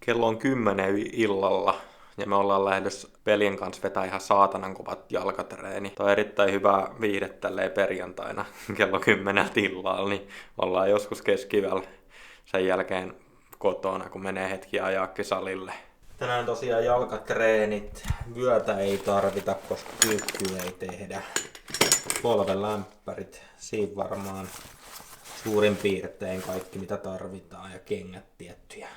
Kello on 10 illalla ja me ollaan lähdössä veljen kanssa vetää ihan saatanan kovat jalkatreeni. Tämä on erittäin hyvä viihde tälleen perjantaina kello 10 illalla, niin ollaan joskus keskiyöllä sen jälkeen kotona, kun menee hetki ajaakin salille. Tänään tosiaan jalkatreenit. Vyötä ei tarvita, koska kyykkyä ei tehdä. Polvelämpärit, siinä varmaan suurin piirtein kaikki mitä tarvitaan ja kengät tiettyjä.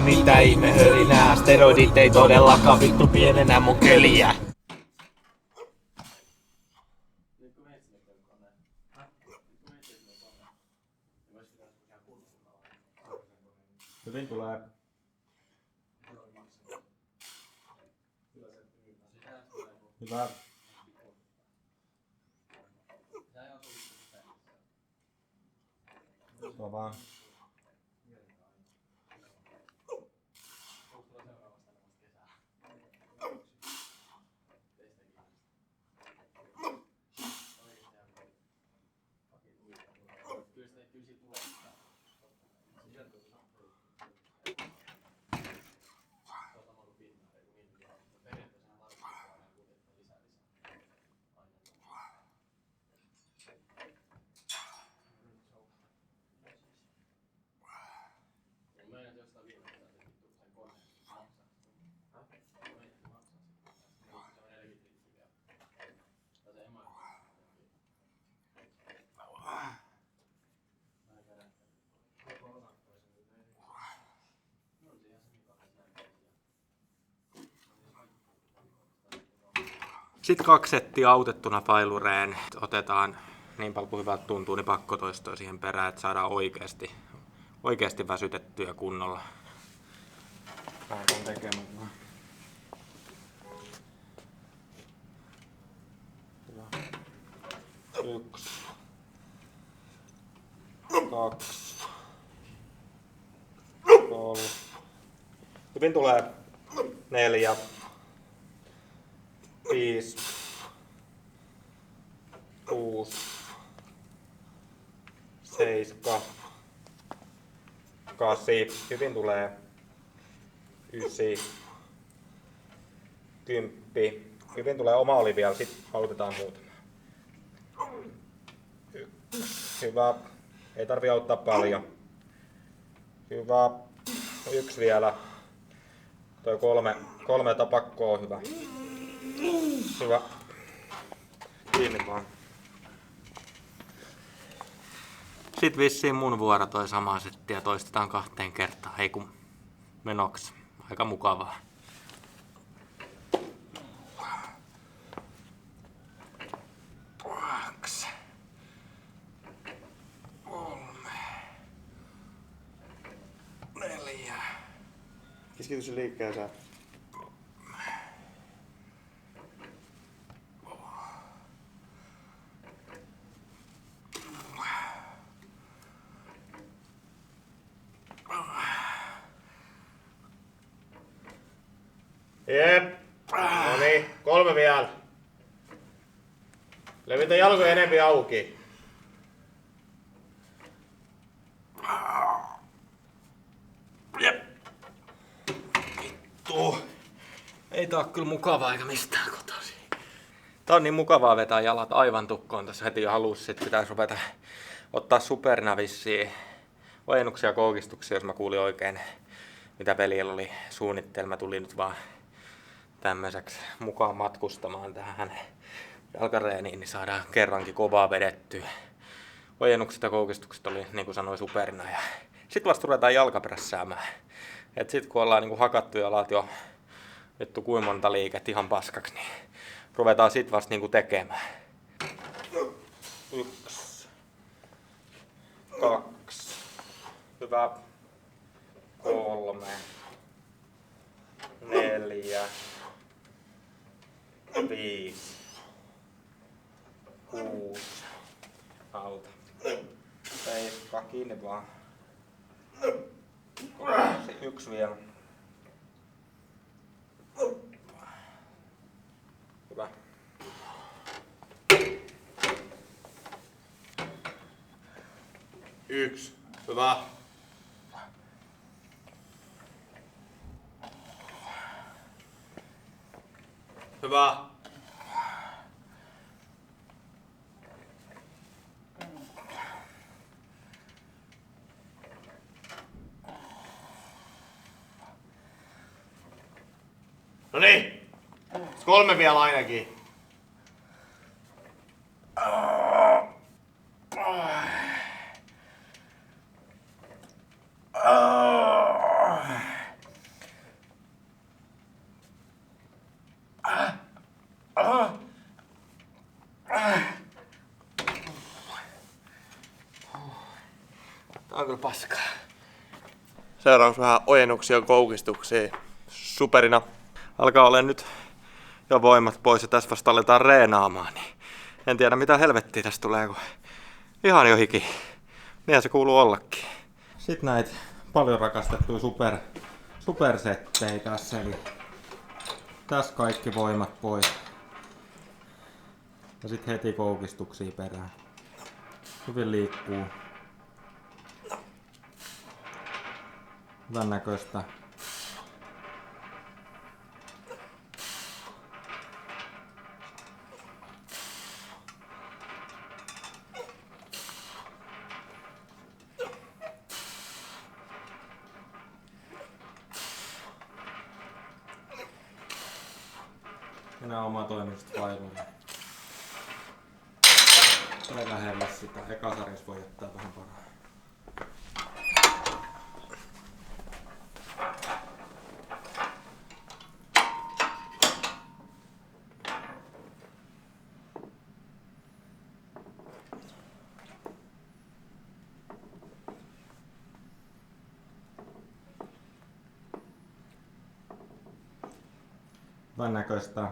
Mitä ihme hölinää, steroidit ei todellakaan vittu pienenä mun köliä. Hyvin tulee. Hyvä. Tuo vaan. Sitten 2 settiä autettuna pailureen. Otetaan niin paljon kuin hyvältä tuntuu, niin pakkotoistoa siihen perään, että saadaan oikeasti väsytettyä kunnolla. Lähdetään tekemään. Hyvä. 1, 2, 3. Hyvin tulee 4. 5, 6, 7, 8, hyvin tulee 9, 10, hyvin tulee oma oli vielä, sit autetaan muutama. 1, hyvä, ei tarvi auttaa paljon. Hyvä, 1 vielä, toi 3 tapakkoa on hyvä. Hyvä. Kiinni vaan. Sitten vissiin mun vuoro toi sama setti ja toistetaan 2 kertaa. Ei kun menoksi. Aika mukavaa. 2, 3, 4. Keskity se liikkeeseen. Jep. No niin, 3 vielä. Levitä jalkoja enempi auki. Jep. Vittu. Ei tää oo kyllä mukavaa eikä mistään kotoisin. Tää on niin mukavaa vetää jalat aivan tukkoon. Tässä heti jo halus, sit pitäis ruveta ottaa superina vissiin ojennuksia ja koukistuksia, jos mä kuulin oikein mitä veljellä oli suunnittelma. Tuli nyt vaan tämmöiseksi mukaan matkustamaan tähän jalkareeniin, niin saadaan kerrankin kovaa vedettyä. Ojennukset ja koukistukset oli, niin kuin sanoin, superina. Ja sit vasta ruvetaan jalkaprässäämään. Et sit kun ollaan niin kuin hakattu jalat jo vittu kuinka monta liikettä ihan paskaksi, niin ruvetaan sit vasta niin kuin tekemään. 1, 2, hyvä. 3, 4, 5, 6, auta. 7, kiinni vaan. 1 vielä. Hyvä. 1. Hyvä. Hyvä. No niin. 3 vielä ainakin. Tää on kyllä paskaa. Seuraavaksi vähän ojennuksia koukistuksia. Superina. Alkaa olla nyt jo voimat pois ja tässä vasta aletaan reenaamaan, niin en tiedä mitä helvettiä tästä tulee, kun ihan jo hiki. Niinhän se kuuluu ollakin. Sitten näitä paljon rakastettuja supersettejä tässä, eli tässä kaikki voimat pois. Ja sitten heti koukistuksia perään. Hyvin liikkuu. Hyvän näköistä. Enää oma toimista vaivalla. Tai lähellä sitä. Eka sarjassa voi jättää vähän paraa. Hyvän näköistä.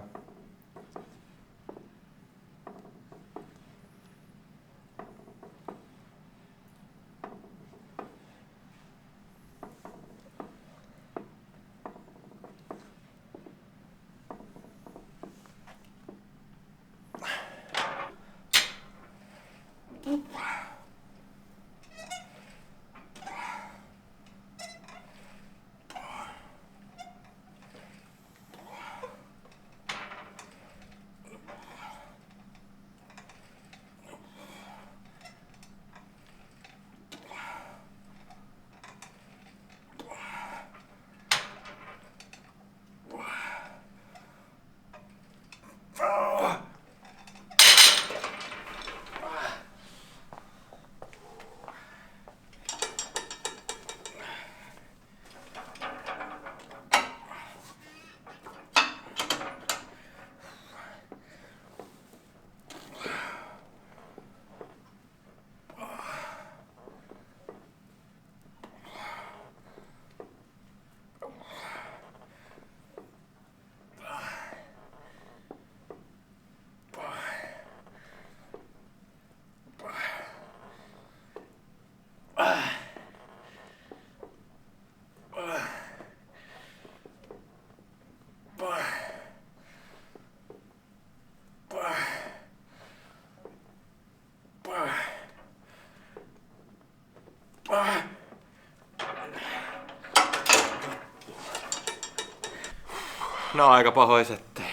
No aika pahoin settejä.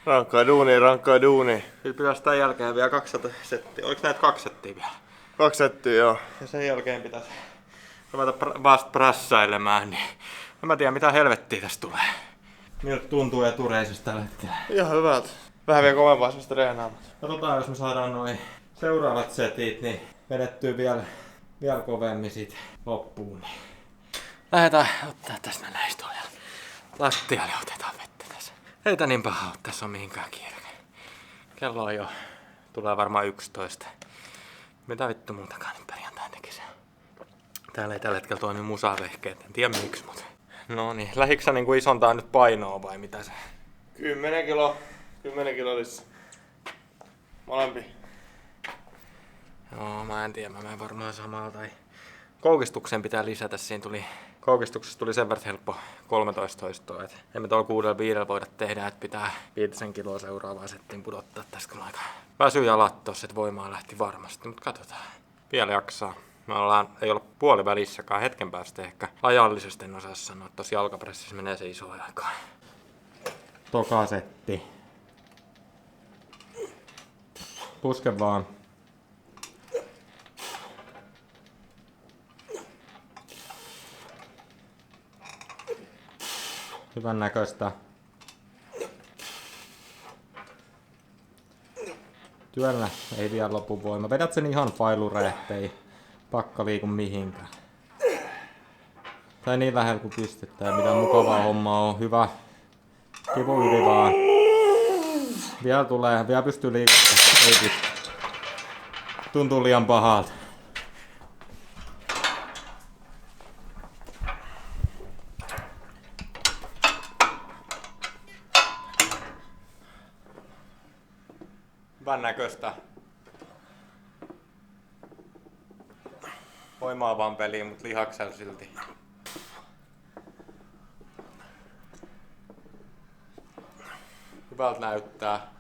Rankkaa duunia, rankkaa duunia. Nyt pitäisi tämän jälkeen vielä 200 settiä. Oliko näitä 2 settiä vielä? 2 settiä, joo. Ja sen jälkeen pitäisi ruveta vasta prassailemaan, niin en mä tiedä mitä helvettiä tästä tulee. Miltä tuntuu etureisista tällä hetkellä? Ihan hyvältä. Vähän vielä kovempaa semmoista treenaamista. Katsotaan jos me saadaan noin seuraavat setit niin vedettyä vielä kovemmin siitä loppuun. Niin. Lähdetään ottaa tästä näistä ja lattialle otetaan vettä tässä. Ei tää niin paha ole, tässä on mihinkään kiire. Kello on jo, tulee varmaan 11. Mitä vittu muutakaan nyt perjantain tekisi? Täällä ei tällä hetkellä toimi musavehkeet, en tiedä miksi, mutta... No niin, lähiksä niinku isontaa nyt painoa vai mitä se? 10 kilo. 10 kilo lisää. Molempi. Joo, mä en tiedä, mä menen varmaan samalla tai... Koukistuksen pitää lisätä, koukistuksessa tuli sen verran helppo 13 toistoa, et emme tuolla 6-5 voida tehdä, että pitää 5 kiloa seuraavaa settiin pudottaa tästä kun aika väsy jalat tossa, että voimaa lähti varmasti, mutta katsotaan. Vielä jaksaa. Ei olla puolivälissäkään, hetken päästä ehkä ajallisesti en osaa sanoa, että tossa jalkapressissä menee se iso aikaa. Toka setti. puske vaan. Hyvän näköistä. Työllä ei vielä lopu voima. Vedät sen ihan failureen, ettei pakka liiku mihinkään. Tai niin lähellä kuin pistetään. Mitä mukavaa hommaa on. Hyvä. Kivu yli vaan. Vielä tulee. Vielä pystyy liikuttamaan. Ei pysty. Tuntuu liian pahalta. Hyvän näköistä. Voimaa vaan peliin, mut lihaksella silti. Hyvältä näyttää.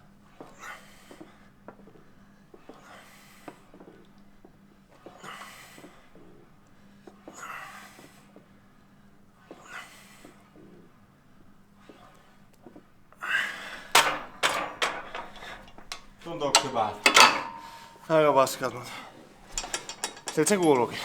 Tuntuuko hyvältä? Aika paskalta, mutta siltä se kuuluukin.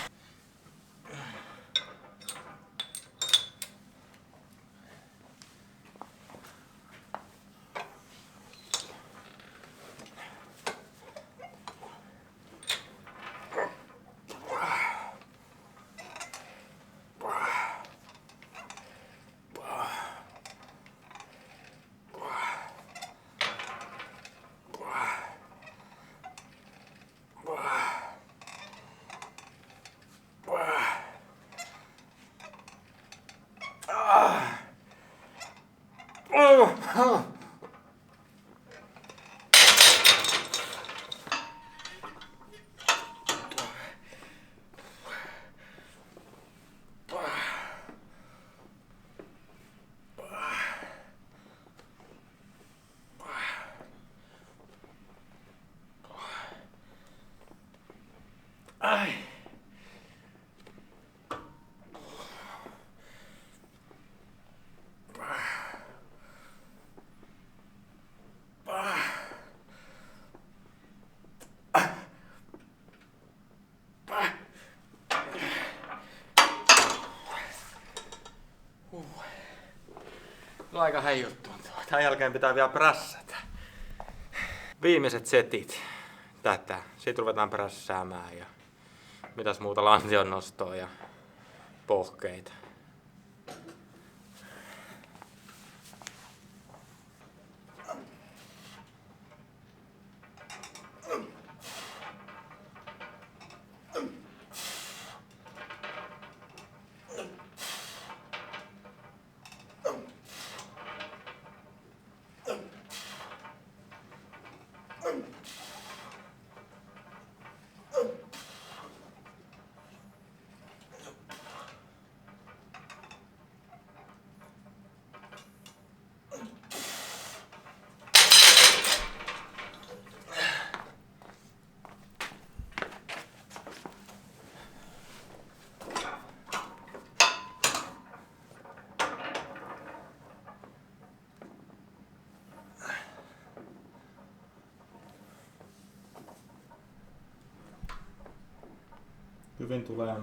Ai. No aika heijuttunut. Tämän jälkeen pitää vielä prässätä. Viimeiset setit. Tätä. Sitten ruvetaan prässäämään ja mitäs muuta, lantion nostoa ja pohkeita. Hyvin tulee.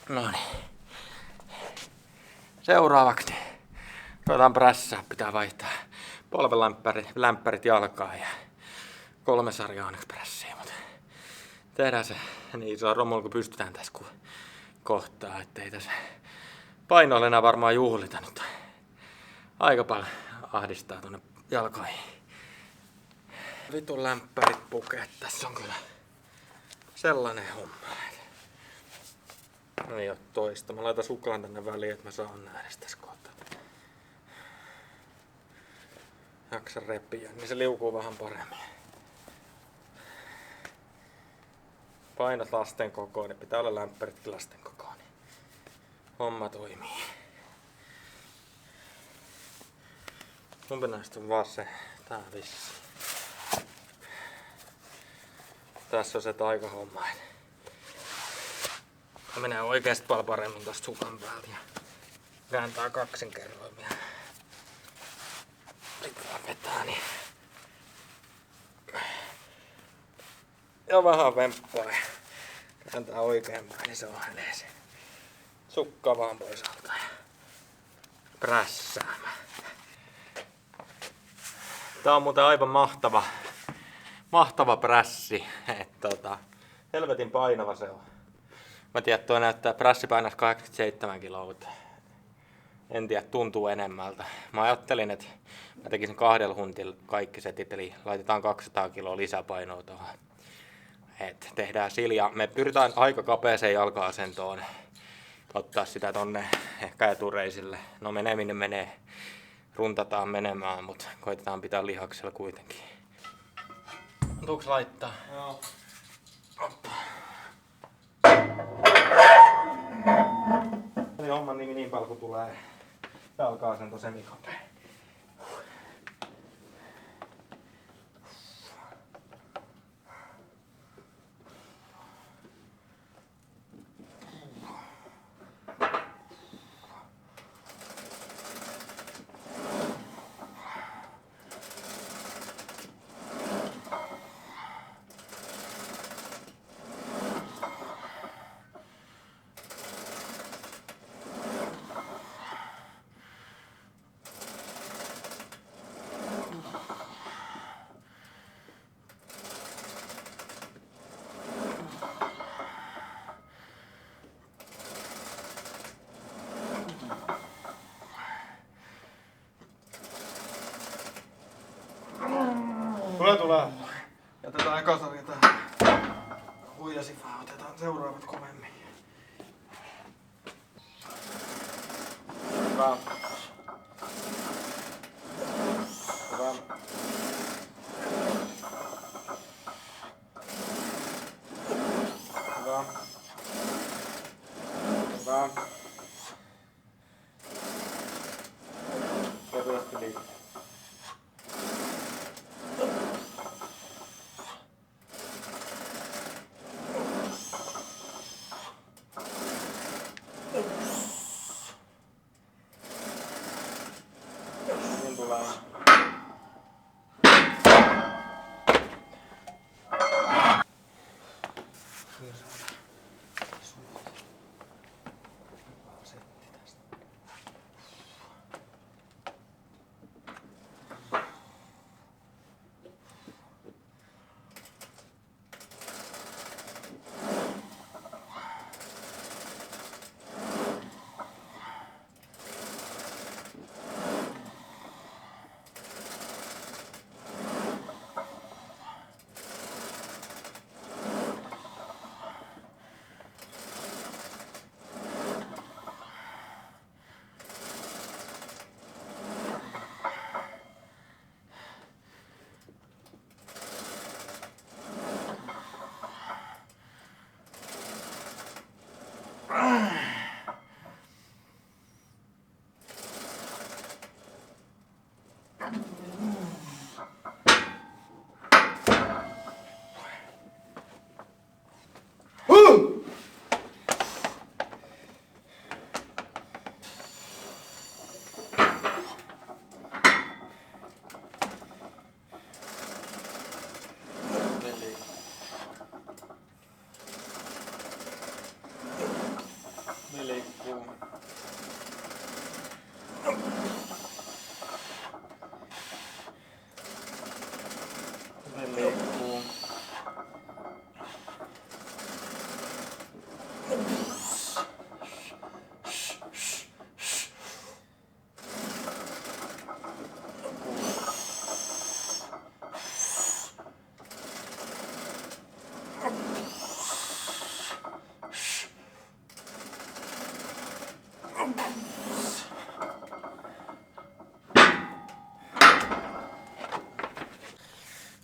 No niin. Seuraavaksi ruvetaan prässää. Pitää vaihtaa polvelämpärit jalkaan ja 3 sarjaa onneksi prässiä, mutta tehdään se niin iso romulla kun pystytään tässä kohtaa, ettei tässä painoilla enää varmaan juhlita nyt. Aika paljon ahdistaa tuonne jalkoihin. Vitun lämpärit pukeet, tässä on kyllä sellainen homma. Ei oo toista. Mä laitan sukaan tänne väliin, että mä saan nähdä tässä kohtaa. Jaksa repiä, niin se liukuu vähän paremmin. Painat lasten kokoon, niin pitää olla lämpäritkin lasten kokoon. Niin homma toimii. Kumpi näistä on vaan se? Tää vissi. Tässä on se taikahomma. Menee oikeesti paljon paremmin tosta sukan päältä ja kääntää kaksinkerroimia. Sitten vaan vetää niin. Ja vähän vemppaa ja kääntää oikein päin, niin se on häneen se sukka vaan pois alta ja prässäämään. Tää on muuten aivan mahtava prässi. Helvetin painava se on. Mä tiedän, että tuo näyttää prässi painas 87 kiloa, mutta en tiedä, tuntuu enemmältä. Mä ajattelin, että mä tekisin 2 huntilla kaikki setit, eli laitetaan 200 kiloa lisäpainoa tuohon. Et tehdään sillä ja me pyritään aika kapeeseen jalka-asentoon ottaa sitä tonne ehkä etureisille. No meneminen menee, runtataan menemään, mutta koitetaan pitää lihaksella kuitenkin. Tuuks laittaa? Joo. Eli homman nimi niin paljon kun tulee jalka-asento semikapea. Tulee. Jätetään eka sarja tähän. Huijasifaa, otetaan seuraavat kovemmin. Hyvä. Hyvä. Hyvä. Hyvä. Kevyesti liikkuu. Niin tulee.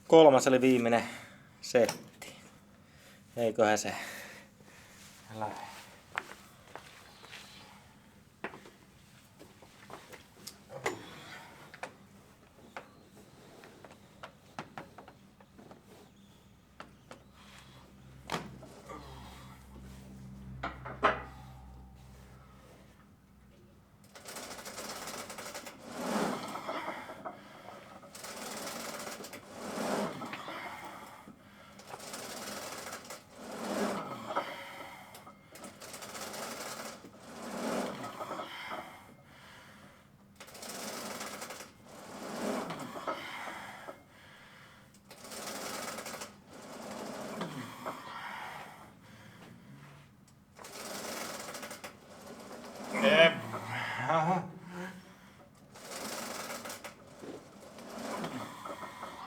3. eli viimeinen setti. Eiköhän se lähde.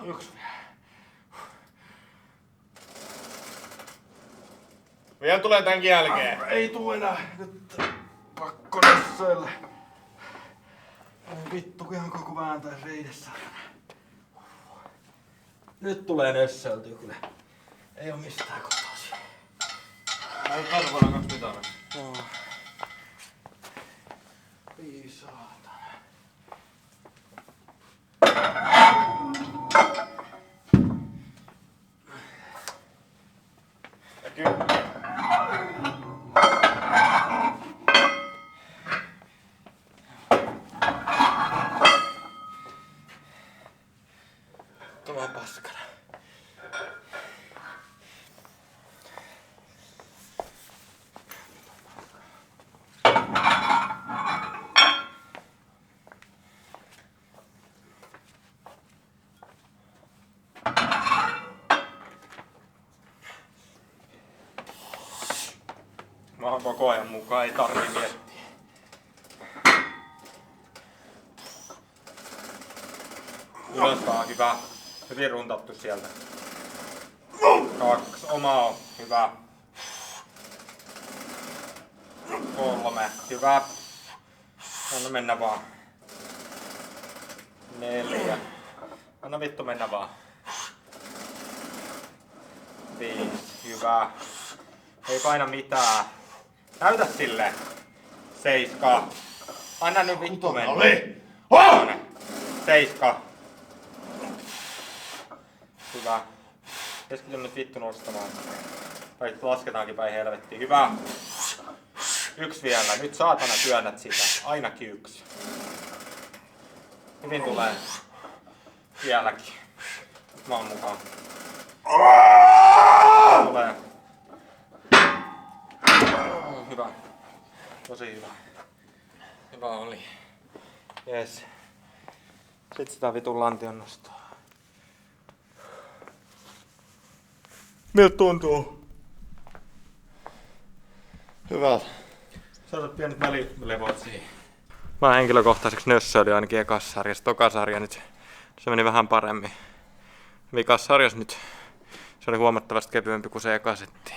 Yksi vielä. Vielä tulee tämänkin jälkeen. Ei tuu enää. Nyt pakko nössöillä. Ei vittu, kun ihan koko vääntäis reidessä. Nyt tulee nössöiltyä kyllä. Ei oo mistään kotoisin. Ai kasvalla 2 mitalla. Joo. Ei saatana. Ja kyllä. Tuo paskana. Mä oon koko ajan mukaan, ei tarvii miettiä. Ylöspäin hyvä. Hyvin runtattu sieltä. 2. Oma on hyvä. 3. Hyvä. Anna mennä vaan. 4. Anna vittu mennä vaan. 5. Hyvä. Ei paina mitään. Näytä sille. 7. Anna nyt vittu mennä. 7. Hyvä. Keskity nyt vittu nostamaan. Tai lasketaankin päin helvettiin. Hyvä. 1 vielä. Nyt saatana työnnät sitä. Ainakin 1. Hyvin tulee. Vieläkin. Mä oon mukaan. Tulee. Hyvä. Tosi hyvä. Hyvä oli. Jes. Sitten sitä vitun lantion nostoa. Miltä tuntuu? Hyvältä. Saatat pienet välilevot siihen. Mä henkilökohtaiseksi nössöilin ainakin ekas sarjassa. Toka sarja nyt se meni vähän paremmin. Vikas sarjassa nyt se oli huomattavasti kevyempi kuin se eka setti.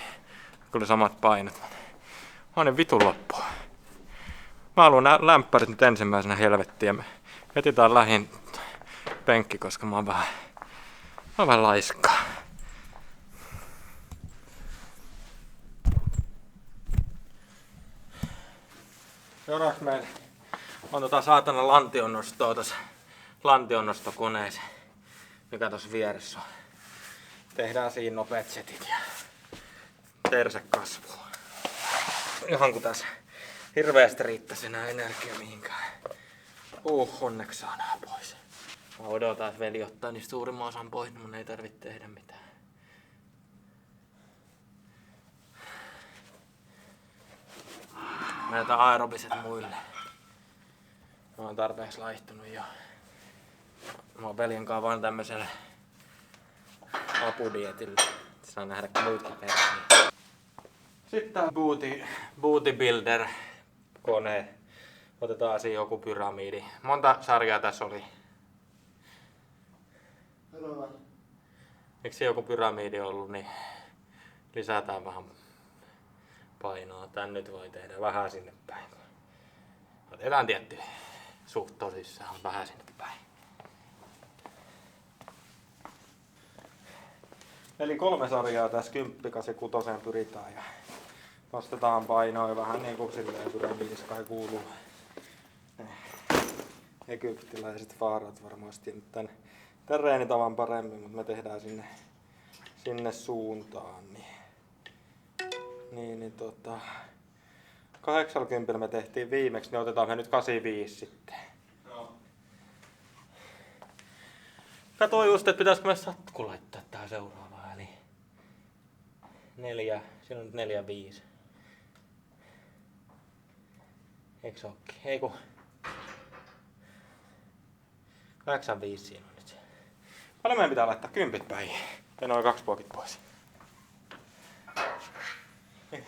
Oli samat painot. Mä oon niin vitun loppu. Mä haluan nää lämpärit nyt ensimmäisenä helvettiä. Me etsitään lähin penkki, koska mä oon vähän laiskaa. Seuraavaksi meillä on saatana lantionnostoa tossa lantionnostokoneessa, mikä tossa vieressä on. Tehdään siinä nopeat setit ja terse kasvua. Ihan kun tässä hirveästi riittäisi enää energiaa mihinkään. Onneksi saadaan pois. Mä odotan, että veli ottaa niistä suurimman osan pois, niin mun ei tarvitse tehdä mitään. Mä jätän aerobiset muille. Mä oon tarpeeksi laihtunut jo. Mä oon veljen kanssa vaan tämmöisellä apudietillä. Saa nähdä muutkin versiä. Sitten tää Booty Builder kone. Otetaan siihen joku pyramidi. Monta sarjaa tässä oli? Miksi joku pyramidi ollut, niin lisätään vähän painoa. Tän nyt voi tehdä vähän sinne päin. Otetaan tietty suht tosissaan vähän sinne päin. Eli 3 sarjaa tässä 10, 8, 6 pyritään ja nostetaan painoja vähän niin kuin silleen pyramiidissa kai kuuluu. Egyptiläiset vaarat varmasti tän reenitavan paremmin, mutta me tehdään sinne suuntaan. Niin 80 me tehtiin viimeksi, niin otetaan me nyt 85 sitten. Joo. Katsoin just, että pitäisikö me satku laittaa tähän seuraavaan, eli 4, siinä on nyt 4, 5. Eikö se ookin? Ei kun 85 siinä on nyt se. Paljon meidän pitää laittaa 10 päin ja noin 2 puokit pois.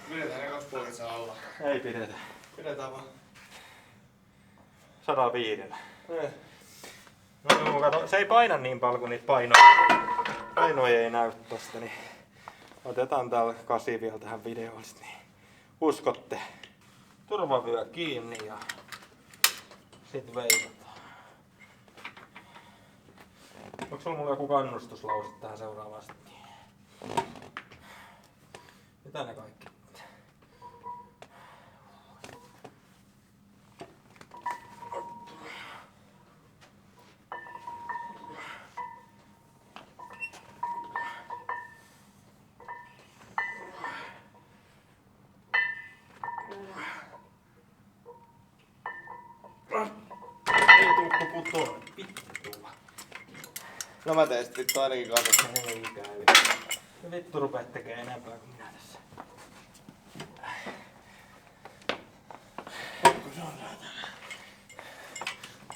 Pidetään ne 2 puolet saa alla. Ei pidetä. Pidetään vaan. 105. Ei. No joo, kato, se ei paina niin paljon kuin niitä painoja ei näy tosta, niin otetaan täällä 8 vielä tähän videoon sit, niin uskotte. Turvavyö kiinni ja sit veivataan. Onko sulla mulla joku kannustuslause tähän seuraavasti? Mitä ne kaikki? Ei tuu putoa. Vittu. No mä tein sit vittu ainakin kato. Ei käy. Vittu rupeat tekee enempää kuin minä tässä.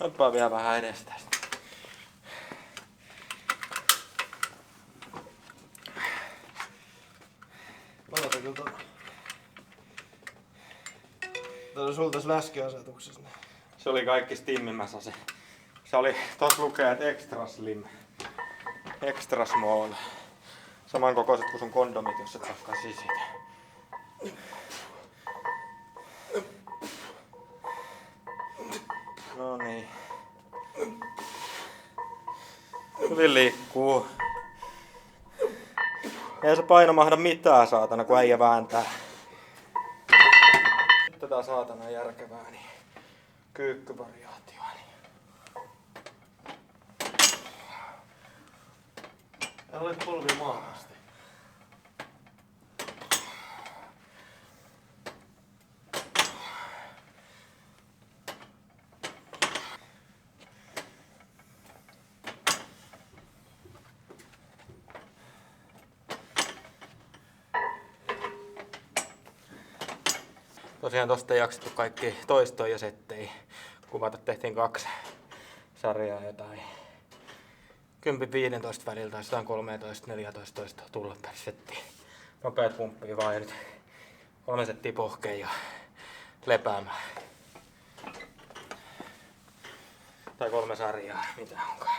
Oppaa vielä vähän edestä. Mä otan kyllä tota. Tää on sulta tässä läskiasetuksessa. Se oli kaikki stimmimässä se. Se oli, tossa lukee, että extra slim. Extra small. Samankokoiset kuin sun kondomit, jos et saa sisitä. No niin. Hyvin liikkuu. Ei se paino mahda mitään saatana, kun äijä vääntää. Nyt tätä saatana järkevää, niin kyykkyvariaatioa. Älä ole polvi maahan asti. Tosiaan tosta ei jaksettu kaikki toistoja ja settejä kuvata. Tehtiin 2 sarjaa jotain 10-15 välillä tai 13-14 toista tulla per setti. Nopeat pumppia vaan ja nyt 3 settiä pohkeen ja lepäämään. Tai 3 sarjaa, mitä onkaan.